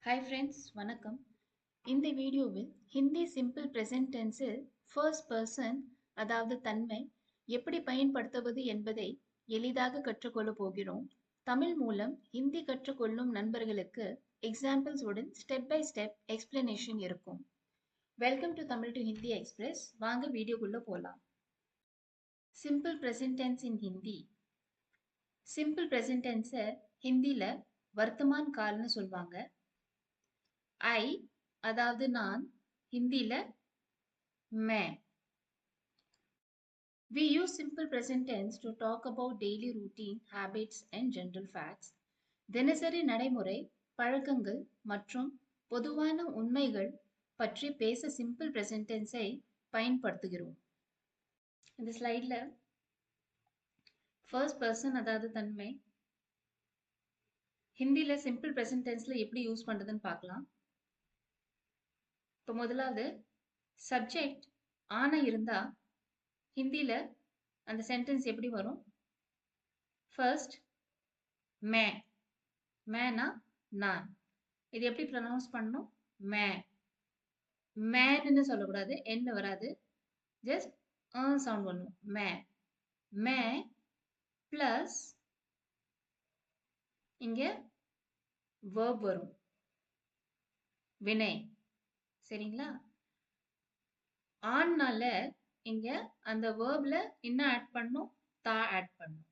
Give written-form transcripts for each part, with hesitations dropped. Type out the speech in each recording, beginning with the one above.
Hi friends, வணக்கம். இந்த வீடியோவில் ஹிந்தி சிம்பிள் பிரசன்ட் டென்ஸில் ஃபர்ஸ்ட் பர்சன் அதாவது தன்மை எப்படி பயன்படுத்துவது என்பதை எளிதாக கற்றுக்கொள்ள போகிறோம். தமிழ் மூலம் ஹிந்தி கற்றுக்கொள்ளும் நண்பர்களுக்கு எக்ஸாம்பிள்ஸ் உடன் ஸ்டெப் பை ஸ்டெப் எக்ஸ்பிளனேஷன் இருக்கும். Welcome to Tamil to Hindi express. வாங்க வீடியோக்குள்ள போலாம். சிம்பிள் பிரசன்ட் டென்ஸ் இன் ஹிந்தி. சிம்பிள் பிரசன்ட் டென்ஸை ஹிந்தில வர்த்தமான் கால்னு சொல்வாங்க. I அதாவது நான், ஹிந்தில मैं. We use simple present tense to talk about daily routine, habits and general facts. தினசரி நடைமுறை, பழக்கங்கள் மற்றும் பொதுவான உண்மைகள் பற்றி பேச சிம்பிள் present tense-ஐ பயன்படுத்துகிறோம். இந்த ஸ்லைட்ல ஃபர்ஸ்ட் பர்சன் அதாவது தன்மை ஹிந்தில சிம்பிள் present tense-ல எப்படி யூஸ் பண்றதுன்னு பார்க்கலாம். இப்போ முதலாவது சப்ஜெக்ட் ஆன இருந்தா ஹிந்தில அந்த சென்டென்ஸ் எப்படி வரும்? ஃபர்ஸ்ட் மே, மேனா நான். இது எப்படி ப்ரொனவுன்ஸ் பண்ணணும்? மே, மேன்னு சொல்லக்கூடாது, என்ன வராது, ஜஸ்ட் சவுண்ட் பண்ணணும். மே, மே பிளஸ் இங்க வேர்ப் வரும், வினை. சரிங்களா? ஆனால இங்க அந்த வேர்ப்ல என்ன ஆட் பண்ணும்? தா ஆட் பண்ணும்.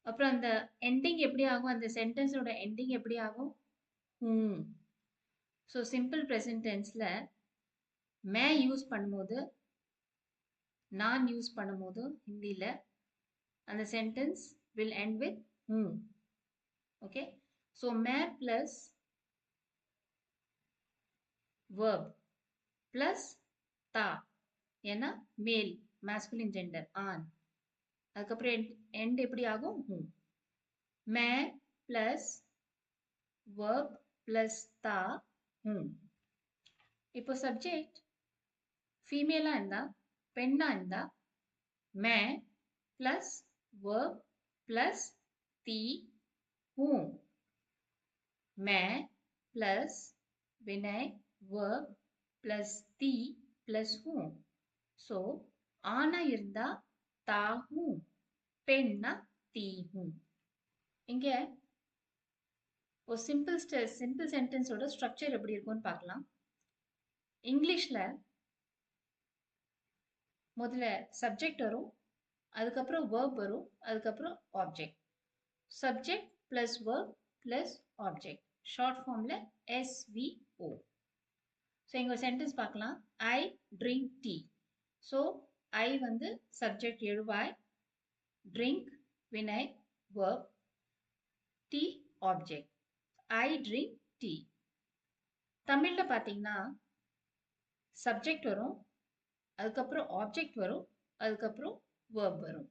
அப்புறம் அந்த எண்டிங் எப்படி ஆகும்? அந்த சென்டென்ஸோட எண்டிங் எப்படி ஆகும்? ஸோ சிம்பிள் ப்ரெசன்ட் டென்ஸ்ல மே யூஸ் பண்ணும்போது, நான் யூஸ் பண்ணும்போது ஹிந்தியில அந்த sentence will end with okay. So May plus verb plus தா, ஏன்னா மேல் மேஸ்குலின் ஜெண்டர் ஆண். அதுக்கப்புறம் எண்ட் எப்படி ஆகும்? மே பிளஸ் verb plus தா இப்போ சப்ஜெக்ட் ஃபீமேலா இருந்தா, பெண்ணா இருந்தா மே பிளஸ் verb plus தி மே பிளஸ் வினை verb plus தி plus ஸோ ஆனா இருந்தா தா பெண்ணா தி இங்க ஒரு சிம்பிள் சென்டென்ஸோட ஸ்ட்ரக்சர் எப்படி இருக்கும்னு பார்க்கலாம். இங்கிலீஷ்ல முதல்ல சப்ஜெக்ட் வரும், அதுக்கப்புறம் வேர்ப் வரும், அதுக்கப்புறம் object. Subject plus verb plus object, short ஃபார்ம்ல SVO. ஸோ இங்க சென்டென்ஸ் பார்க்கலாம். ஐ ட்ரிங்க் டீ. ஸோ ஐ வந்து சப்ஜெக்ட் எழுவாய், ட்ரிங்க் வினை வேர்ப், டீ ஆப்ஜெக்ட். ஐ ட்ரிங்க் டீ. தமிழ்ல பார்த்தீங்கன்னா சப்ஜெக்ட் வரும், அதுக்கப்புறம் ஆப்ஜெக்ட் வரும், அதுக்கப்புறம் வேர்ப் வரும்.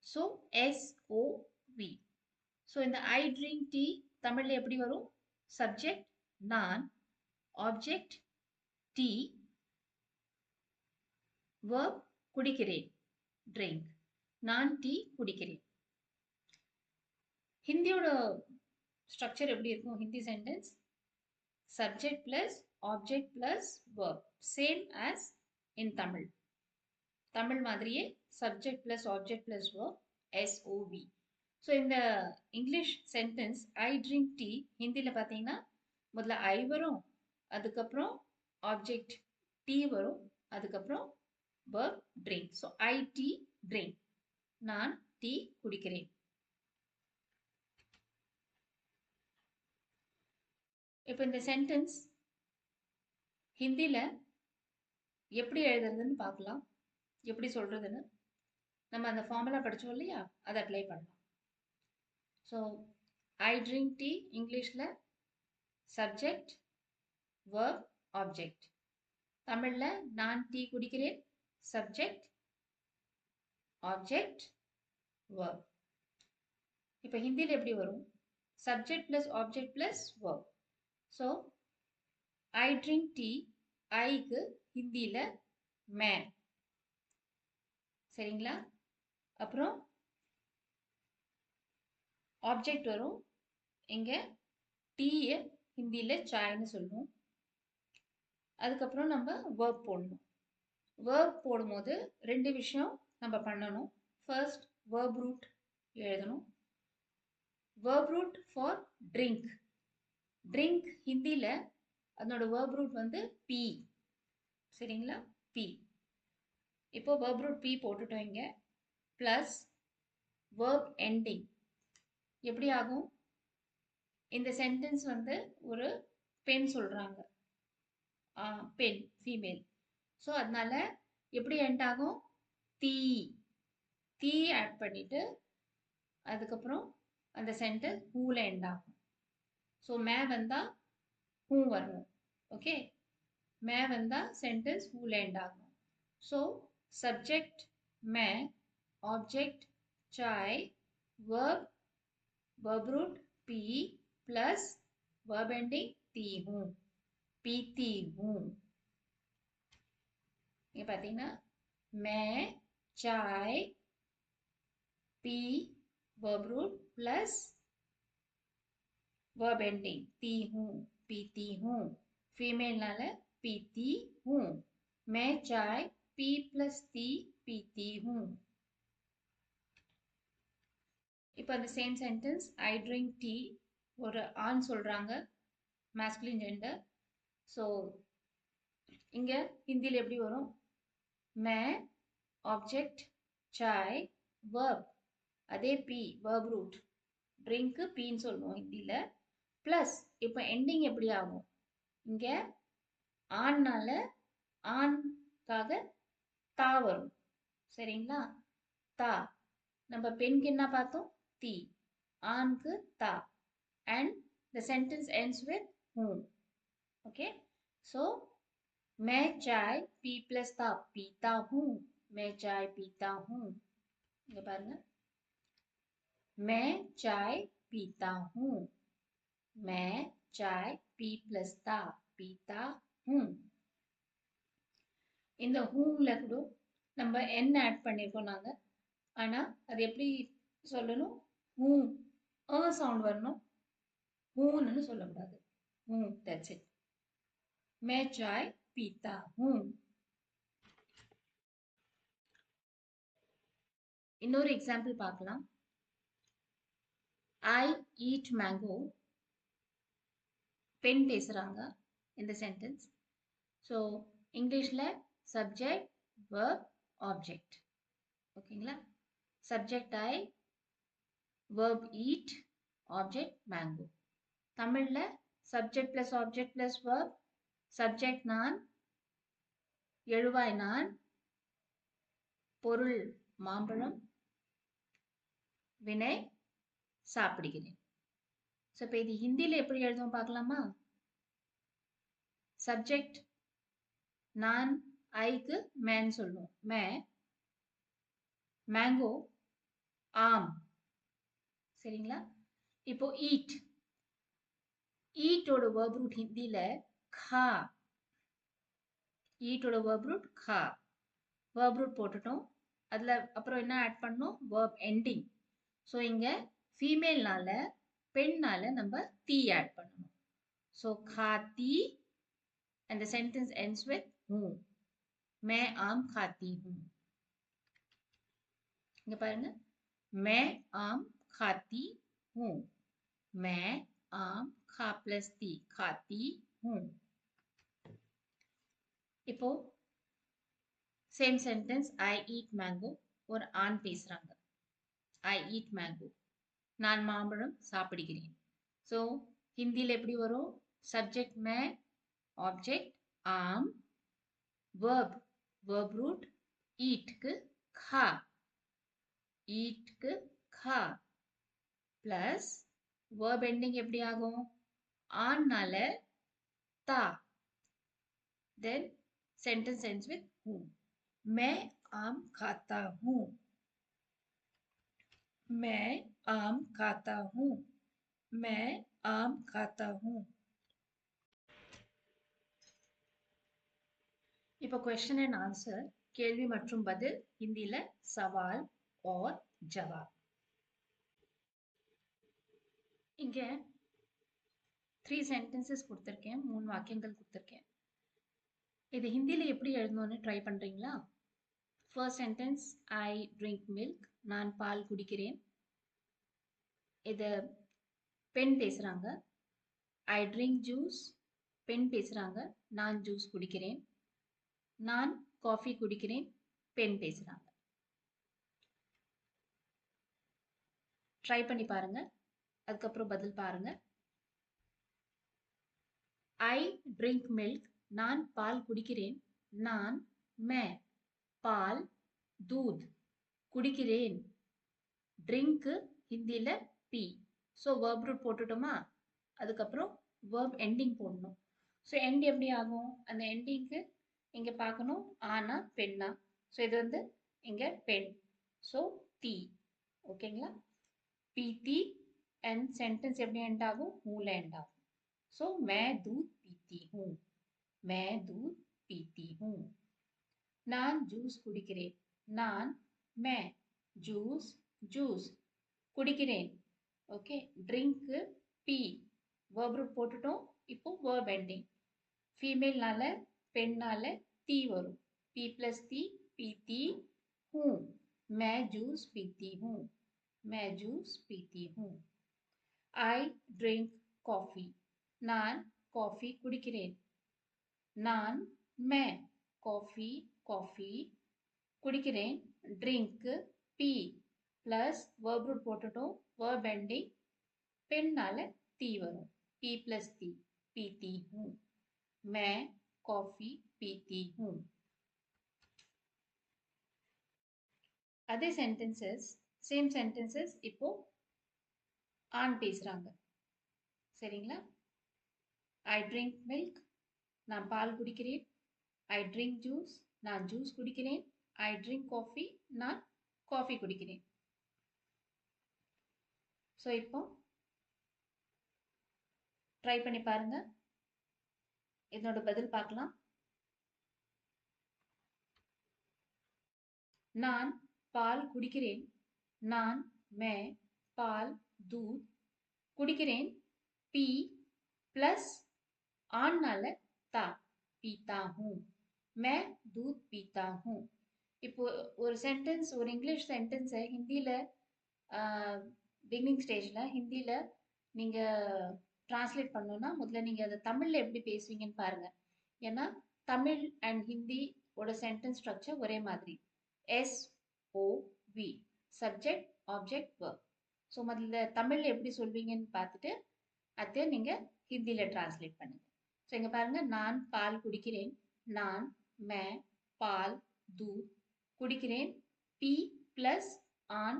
So SOV. ஸோ இந்த ஐ ட்ரிங்க் டீ தமிழ்ல எப்படி வரும்? சப்ஜெக்ட் நான், ஆப்ஜெக்ட் டீ, வேர்ப் குடிக்கிறேன், ட்ரிங்க். நான் டீ குடிக்கிறேன். ஹிந்தியோட ஸ்ட்ரக்சர் எப்படி இருக்கும்? Hindi sentence subject plus object plus verb, same as in Tamil. தமிழ் மாதிரியே subject plus object plus verb, SOV. So இந்த English sentence I drink tea ஹிந்தியில் பார்த்தீங்கன்னா முதல்ல ஐ வரும், அதுக்கப்புறம் ஆப்ஜெக்ட் டீ வரும், அதுக்கப்புறம் verb drink. So I T drink, நான் டீ குடிக்கிறேன். இப்போ இந்த சென்டென்ஸ் ஹிந்தியில் எப்படி எழுதுறதுன்னு பார்க்கலாம், எப்படி சொல்றதுன்னு. நம்ம அந்த ஃபார்முலா படித்தோம் இல்லையா, அதை அப்ளை பண்ணலாம். ஸோ ஐ ட்ரிங்க் டீ இங்கிலீஷில் சப்ஜெக்ட் வேர்ப் ஆப்ஜெக்ட். தமிழில் நான் டீ குடிக்கிறேன் சப்ஜெக்ட் ஆப்ஜெக்ட் வேர்ப். இப்போ ஹிந்தியில் எப்படி வரும்? Subject plus object plus verb. So I drink tea, ஐக்கு ஹிந்தியில் மே. சரிங்களா? அப்புறம் ஆப்ஜெக்ட் வரும், இங்கே டீயை ஹிந்தியில் சாய்னு சொல்லுவோம். அதுக்கப்புறம் நம்ம வேர்ப் போடணும். வேர்ப் போடும்போது ரெண்டு விஷயம் நம்ம பண்ணணும். ஃபர்ஸ்ட் வேர்ப் ரூட் எழுதணும். Verb root for drink. Drink ஹிந்தியில் அதனோட வேர்ப் ரூட் வந்து பி. சரிங்களா? பி. இப்போ வேர்ப் ரூட் பி போட்டுட்டோம் இங்க. Plus verb ending. எப்படி ஆகும்? இந்த சென்டென்ஸ் வந்து ஒரு பெண் சொல்றாங்க. பெண், ஃபீமேல். ஸோ அதனால எப்படி எண்ட் ஆகும்? தீ. தீ ஆட் பண்ணிட்டு அதுக்கப்புறம் அந்த சென்டென்ஸ் ஹூல எண்ட் ஆகும். ஸோ மே வந்தா ஹூ வரணும். ஓகே, மே வந்தா சென்டென்ஸ் ஹூல எண்ட் ஆகும். ஸோ சப்ஜெக்ட் மே, ஆப்ஜெக்ட் சாய், verb, verb root P plus verb ending ती हूँ, पीती हूँ. ये பார்த்தீங்கன்னா मैं चाय P verb root plus verb ending ती हूँ, पीती हूँ. फीमेल नाल पीती हूँ. मैं चाय पी plus ती पीती हूँ. இப்போ அந்த same sentence I drink tea, ஒரு ஆண் சொல்கிறாங்க, மேஸ்குலின் ஜெண்டர். ஸோ இங்கே ஹிந்தியில் எப்படி வரும்? மே, ஆப்ஜெக்ட், சாய், வேர்ப், அதே பி, வேர்ப் ரூட். ட்ரிங்க்கு பீன்னு சொல்லுவோம் ஹிந்தியில். ப்ளஸ் இப்போ எண்டிங் எப்படி ஆகும்? இங்கே ஆண்னால ஆண்காக தா வரும். சரிங்களா? தா. நம்ம பெண்க்கு என்ன பார்த்தோம்? தி. ஆண்க்கு தா. And the sentence ends with whom. Okay, so मैं चाय पी प्लस ता पीता हूँ, मैं चाय पीता हूँ. ये பாருங்க, मैं चाय पीता हूँ, मैं चाय पी प्लस ता पीता हूँ. இந்த ஹூம்ல கூட நம்ம என் ஆட் பண்ணியிருக்கோம் நாங்க. ஆனா அது எப்படி சொல்லணும்? ஹூ சவுண்ட் வரணும், ஹூன்னு சொல்லக்கூடாது. Who, that's it. मैं चाय पीता हूँ. இன்னொரு எக்ஸாம்பிள் பார்க்கலாம். I eat mango. பெண் பேசுறாங்க இந்த சென்டென்ஸ். ஸோ இங்கிலீஷில் சப்ஜெக்ட், verb, ஆப்ஜெக்ட். ஓகேங்களா? Subject I, verb eat, object mango. தமிழில் subject plus object plus verb. Subject நான், எழுவாய் நான், பொருள் மாம்பழம், வினை சாப்பிடுகிறேன். ஸோ இப்போ இது ஹிந்தியில் எப்படி எழுதுவோம் பார்க்கலாமா? சப்ஜெக்ட் நான், ஐக்கு மேன்னு சொல்லுவோம், மே. மேங்கோ ஆம். சரிங்களா? இப்போ ஈட், ஈட்டோட வேர்ப் ரூட் ஹிந்தியில் கா. ஈட்டோட வேர்ப் ரூட் கா. வேர்ப் ரூட் போட்டுட்டோம். அதில் அப்புறம் என்ன ஆட் பண்ணோம்? Verb ending. ஸோ இங்கே ஃபீமேல்னால, பெண்ணால நம்ம தீ ஆட் பண்ணணும். ஸோ खाती and the sentence ends with हूँ. मैं आम खाती हूँ. இங்க பாருங்க, मैं आम खाती हूँ, मैं आम खा प्लस ती खाती हूँ. இப்போ same sentence I eat mango, ஒரு ஆண் பேசுறாங்க. ஐ ஈட் மேங்கோ, நான் மாம்பழம் சாப்பிடுகிறேன். ஸோ ஹிந்தியில் எப்படி வரும்? சப்ஜெக்ட் மே, ஆப்ஜெக்ட் ஆம், verb, verb root ஈட்க்கு खा, ஈட்க்கு खा, பிளஸ் verb ending எப்படி ஆகும்? ஆண்னால தா. then sentence ends with whom. मैं आम खाता हूँ, मैं आम खाता हूँ, मैं आम खाता हूँ. இப்போ क्वेश्चन and answer, கேள்வி மற்றும் பதில், ஹிந்தியில் சவால் और ஜவாப். இங்க 3 சென்டென்சஸ் கொடுத்துருக்கேன், 3 வாக்கியங்கள் கொடுத்துருக்கேன். இது ஹிந்தியில் எப்படி எழுதணும்னு ட்ரை பண்ணுறீங்களா? First sentence, I drink milk, நான் பால் குடிக்கிறேன். இது பெண் பேசுகிறாங்க. ஐ ட்ரிங்க் ஜூஸ், பெண் பேசுகிறாங்க, நான் ஜூஸ் குடிக்கிறேன். நான் காஃபி குடிக்கிறேன், பெண் பேசுகிறாங்க. ட்ரை பண்ணி பாருங்க, அதுக்கப்புறம் பதில் பாருங்க. ஐ ட்ரிங்க் மில்க், நான் பால் குடிக்கிறேன். நான் மே பால் दूध குடிக்கிறேன். ட்ரிங்க் ஹிந்தியில் பி. ஸோ verb root போட்டுட்டோமா, அதுக்கப்புறம் verb ending போடணும். ஸோ end எப்படி ஆகும்? அந்த எண்டிங்க்கு இங்கே பார்க்கணும், ஆனா பெண்ணா. ஸோ இது வந்து இங்கே பெண். So the. ஓகேங்களா? பீத்தி அண்ட் சென்டென்ஸ் எப்படி எண்ட் ஆகும்? ஹூல எண்ட் ஆகும். ஸோ मैं दूध पीती हूँ, मैं दूध पीती हूँ. நான் ஜூஸ் குடிக்கிறேன். நான் மே ஜூஸ் ஜூஸ் குடிக்கிறேன். ஓகே, ட்ரிங்க்கு பி. verb root போட்டுட்டோம். இப்போ verb ending. ஃபீமேல்னால பெண்ணால தி வரும். பி ப்ளஸ் தி, பீத்தி ஹூ. மே ஜூஸ் பீத்தி ஹூ, மே ஜூஸ் பீத்தி ஹூ. ஐ ட்ரிங்க் காஃபி, நான் காஃபி குடிக்கிறேன். நான் மே காஃபி காஃபி குடிக்கிறேன். ட்ரிங்க் பி ப்ளஸ் verb root போட்டுட்டோம். verb ending பெண்ணால தி வரும். பி ப்ளஸ் தி, பீத்தி ஹூ. மே காஃபி பீத்தி ஹூ. அதே சென்டென்சஸ், சேம் சென்டென்சஸ் இப்போ ஆண் பேசுறாங்க. சரிங்களா? ஐ ட்ரிங்க் மில்க், நான் பால் குடிக்கிறேன். ஐ ட்ரிங்க் ஜூஸ், நான் ஜூஸ் குடிக்கிறேன். ஐ ட்ரிங்க் காஃபி, நான் காஃபி குடிக்கிறேன். ஸோ இப்போ ட்ரை பண்ணி பாருங்க, இதனோட பதில் பார்க்கலாம். நான் பால் குடிக்கிறேன். நான் மே பால் दूध குடிக்கிறேன். பி ப்ளஸ் ஆண்னால தா, பீத்தா ஹூ. மே दूध पीता हूँ. இப்போ ஒரு சென்டென்ஸ், ஒரு இங்கிலீஷ் சென்டென்ஸை ஹிந்தியில் பிகினிங் ஸ்டேஜில் ஹிந்தியில் நீங்கள் டிரான்ஸ்லேட் பண்ணணும்னா முதல்ல நீங்கள் அதை தமிழில் எப்படி பேசுவீங்கன்னு பாருங்கள். ஏன்னா தமிழ் அண்ட் ஹிந்தியோட சென்டென்ஸ் ஸ்ட்ரக்சர் ஒரே மாதிரி. SOV, subject object verb. So முதல்ல தமிழில் எப்படி சொல்வீங்கன்னு பார்த்துட்டு அதை நீங்கள் ஹிந்தியில் டிரான்ஸ்லேட் பண்ணுங்கள். ஸோ இங்கே பாருங்கள், நான் பால் குடிக்கிறேன். நான் மே பால் दूध குடிக்கிறேன். பி ப்ளஸ் ஆன்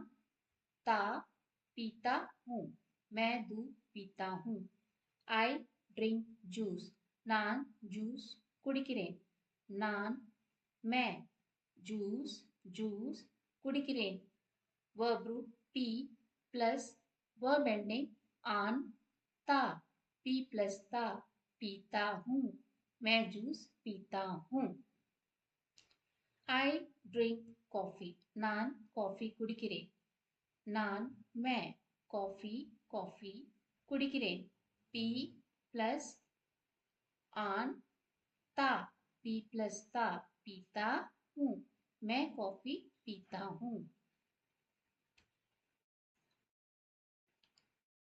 தா, पीता हूँ, मैं दूध पीता हूँ. I drink juice, நான் ஜூஸ் குடிக்கிறேன். நான் மே ஜூஸ் ஜூஸ் குடிக்கிறேன். verb root P plus verb ending on ता, P plus ता, पीता हूँ, मैं जूस पीता हूँ. I drink coffee, நான் காஃபி குடிக்கிறேன். நான் மே காஃபி காஃபி குடிக்கிறேன். பி ப்ளஸ் ஆன் தா, பி ப்ளஸ் தா, பீத்தா ஹூ. மே காஃபி பீத்தா ஹூ.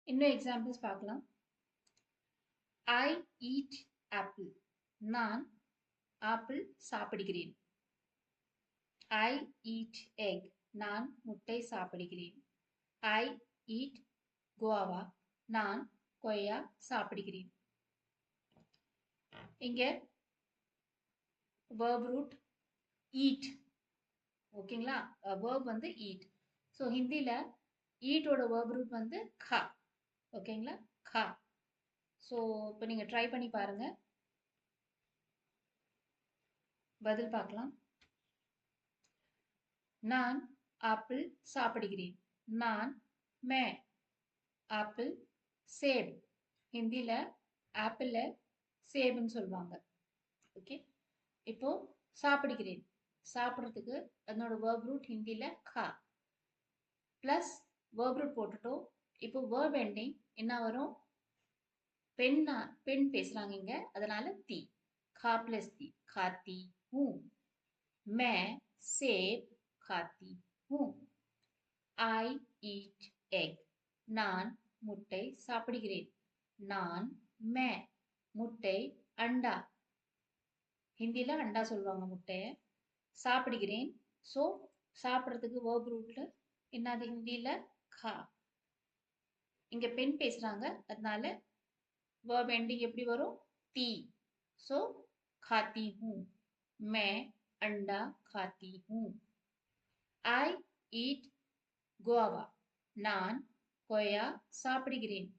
இன்னும் எக்ஸாம்பிள்ஸ் பார்க்கலாம். ஐ ஈட் ஆப்பிள், நான் ஆப்பிள் சாப்பிடுகிறேன். ஐ ஈட் எக், நான் முட்டை சாப்பிடுகிறேன். ஐ ஈட் குவாவா, நான் கொய்யா சாப்பிடுகிறேன். இங்க verb root eat. ஓகேங்களா? verb வந்து eat. ஸோ ஹிந்தியில் ஈட்டோட verb root வந்து खा. ஓகேங்களா? खा. ஸோ இப்போ நீங்கள் ட்ரை பண்ணி பாருங்க, பதில் பார்க்கலாம். நான் ஆப்பிள் சாப்பிடுகிறேன். நான் மே ஆப்பிள் சேப். ஹிந்தியில் ஆப்பிளை சேப்னு சொல்லுவாங்க. ஓகே, இப்போ சாப்பிடுகிறேன், சாப்பிட்றதுக்கு அதனோட verb root ஹிந்தியில் खा ப்ளஸ் verb root போட்டுட்டோம். இப்போ verb ending என்ன வரும்? பெண் பேசுறாங்க இங்க, அதனால ती, खा प्लस ती, खाती हूँ। मैं सेब खाती हूँ। I eat egg. நான் முட்டை சாப்பிடுகிறேன். நான் मैं முட்டை अंडा ஹிந்தில அண்டா சொல்லுவாங்க முட்டைய. சாப்பிடுகிறேன். ஸோ சாப்பிட்றதுக்கு வேர்ப் ரூட்ல என்னது ஹிந்தில खा. இங்க பெண் பேசுறாங்க, அதனால verb ending எப்படி வரும்? ती. ஸோ खाती हूँ. मैं अंडा खाती हूँ. I eat guava. நான் கொய்யா சாப்பிடுகிறேன்.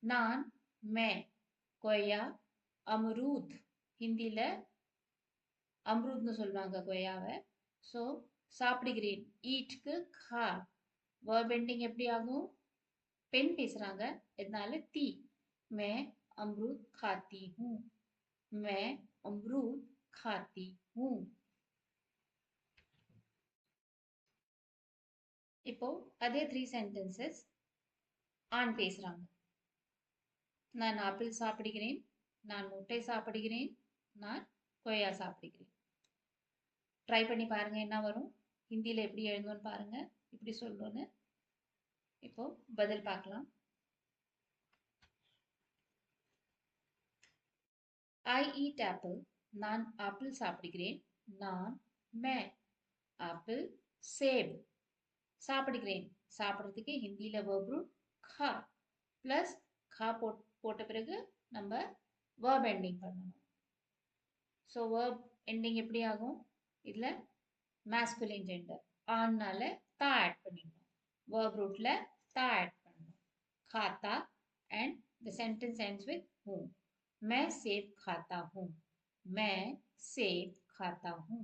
நான் मैं கொய்யா अमरूद ஹிந்தில அம்ரூத்னு சொல்லுவாங்க கொய்யாவை. ஸோ சாப்பிடுகிறேன். ஈட்க்கு खा. verb ending எப்படி ஆகும்? பெண் பேசுறாங்க, இதனால ती. मैं अमरूद खाती हूँ. मैं अमरूद खाती हूँ. இப்போ அதே 3 சென்டென்சஸ் ஆண் பேசுறாங்க. நான் ஆப்பிள் சாப்பிடுகிறேன். நான் முட்டை சாப்பிடுகிறேன். நான் கொய்யா சாப்பிடுகிறேன். ட்ரை பண்ணி பாருங்க என்ன வரும். ஹிந்தியில் எப்படி எழுதணும்னு பாருங்க, இப்படி சொல்லணும்னு. இப்போ பதில் பார்க்கலாம். I eat apple. நான் ஆப்பிள் சாப்பிடுகிறேன். நான் मैं ஆப்பிள் சேப் சாப்பிடுகிறேன். சாப்பிட்றதுக்கு ஹிந்தியில் verb root खा ப்ளஸ் खा போட்ட பிறகு நம்ம verb ending பண்ணணும். ஸோ verb ending எப்படி ஆகும்? இதில் masculine gender ஆண்னால தா ஆட் பண்ணிடணும். verb rootல தா ஆட் பண்ணணும். खाता and the sentence ends with हूँ. मैं सेब खाता हूँ. मैं सेब खाता हूँ.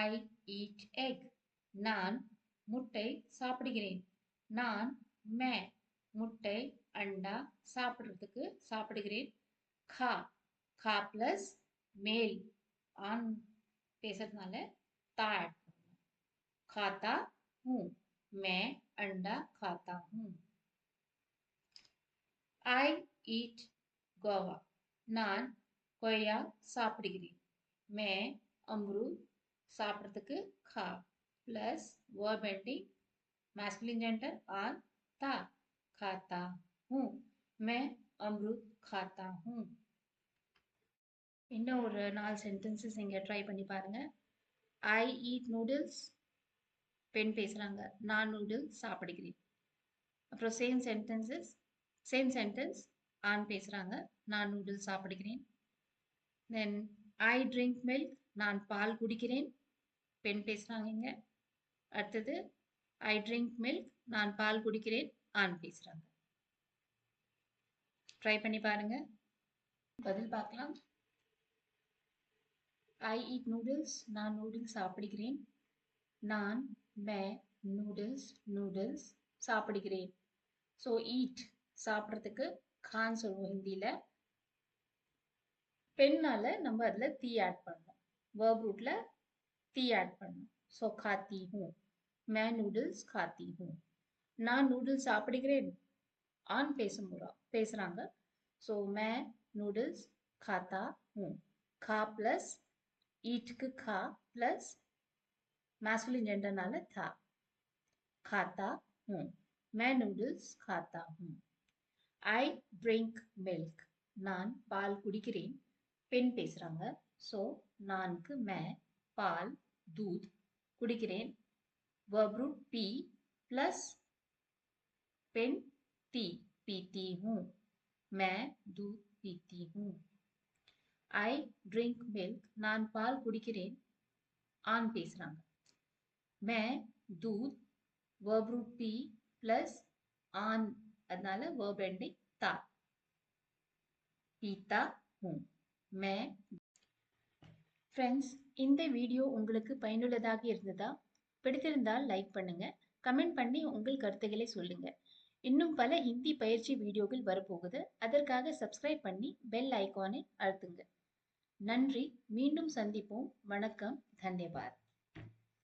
I eat egg. நான் முட்டை சாப்பிடுகிறேன். நான் मैं முட்டை அண்டா சாப்பிடுறதுக்கு சாப்பிடுகிறேன். खा खा प्लस மேல் ஆண் பேசுறதுனால தா ஆட் பண்ணணும். खाता हूँ. मैं अंडा खाता हूँ. I eat guava. நான் கொய்யா சாப்பிடுகிறேன். मैं अमरूद சாப்பிட்றதுக்கு खा plus verb ending masculine gender आन था खाता हूँ. मैं अमरूद खाता हूँ. இன்னும் ஒரு 4 சென்டென்சஸ் இங்கே ட்ரை பண்ணி பாருங்க. I eat noodles. பெண் பேசுகிறாங்க. நான் நூடுல்ஸ் சாப்பிடுகிறேன். அப்புறம் சேம் சென்டென்ஸ் ஆண் பேசுகிறாங்க. நான் நூடுல்ஸ் சாப்பிடுகிறேன். Then I drink milk. நான் பால் குடிக்கிறேன். பெண் பேசுகிறாங்க இங்கே. அடுத்தது ஐ ட்ரிங்க் மில்க். நான் பால் குடிக்கிறேன். ஆண் பேசுகிறாங்க. ட்ரை பண்ணி பாருங்க, பதில் பார்க்கலாம். I eat noodles. நான் நூடுல்ஸ் சாப்பிடுகிறேன். நான் मैं நூடுல்ஸ் சாப்பிடுகிறேன். ஸோ ஈட் சாப்பிட்றதுக்கு खान சொல்லுவோம் ஹிந்தியில். பெண்ணால நம்ம அதில் ती ஆட் பண்ணணும். verb rootல ती ஆட் பண்ணணும். ஸோ खाती हूँ. मैं நூடுல்ஸ் खाती हूँ. நான் நூடுல்ஸ் சாப்பிடுகிறேன். ஆண் பேசுகிறாங்க. ஸோ मैं நூடுல்ஸ் खाता हूँ. खा ப்ளஸ் ஈட்க்கு खा ப்ளஸ் masculine genderனால था. खाता हूँ. मैं नूडल्स खाता हूँ. I drink milk. நான் பால் குடிக்கிறேன். பெண் பேசுறாங்க. ஸோ நான்கு मैं பால் दूध குடிக்கிறேன். verb root पी प्लस பெண் ती पीती हूँ. मैं दूध पीती हूँ. I drink milk. நான் பால் குடிக்கிறேன். ஆண் பேசுறாங்க. मैं दूध verb root पी plus आन அதனால verb ending था. पीता हूँ. मैं. ஃப்ரெண்ட்ஸ், இந்த வீடியோ உங்களுக்கு பயனுள்ளதாக இருந்ததா? பிடித்திருந்தால் லைக் பண்ணுங்க, கமெண்ட் பண்ணி உங்கள் கருத்துக்களை சொல்லுங்க. இன்னும் பல ஹிந்தி பயிற்சி வீடியோக்கள் வரப்போகுது. அதற்காக சப்ஸ்கிரைப் பண்ணி பெல் ஐகானை அழுத்துங்க. நன்றி. மீண்டும் சந்திப்போம். வணக்கம். தன்யவாத்.